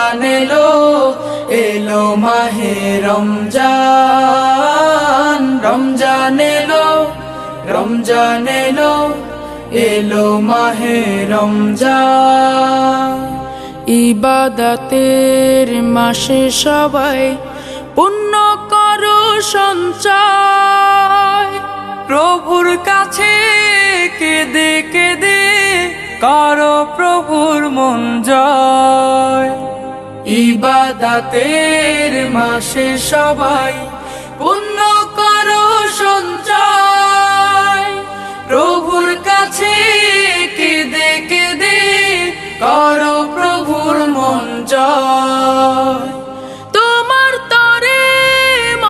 রমজান এলো, এলো মাহে রমজান। রমজান এলো, রমজান এলো, এলো মাহে রমজান। ইবাদতের মাসে সবাই পুণ্য করো সঞ্চয়, প্রভুর কাছে কেঁদে কেঁদে করো প্রভুর মন জয়। ইবাদতের মাসে সবাই পুণ্য করো সঞ্চয়, প্রভুর কাছে কেঁদে কেঁদে করো প্রভুর মন জয়।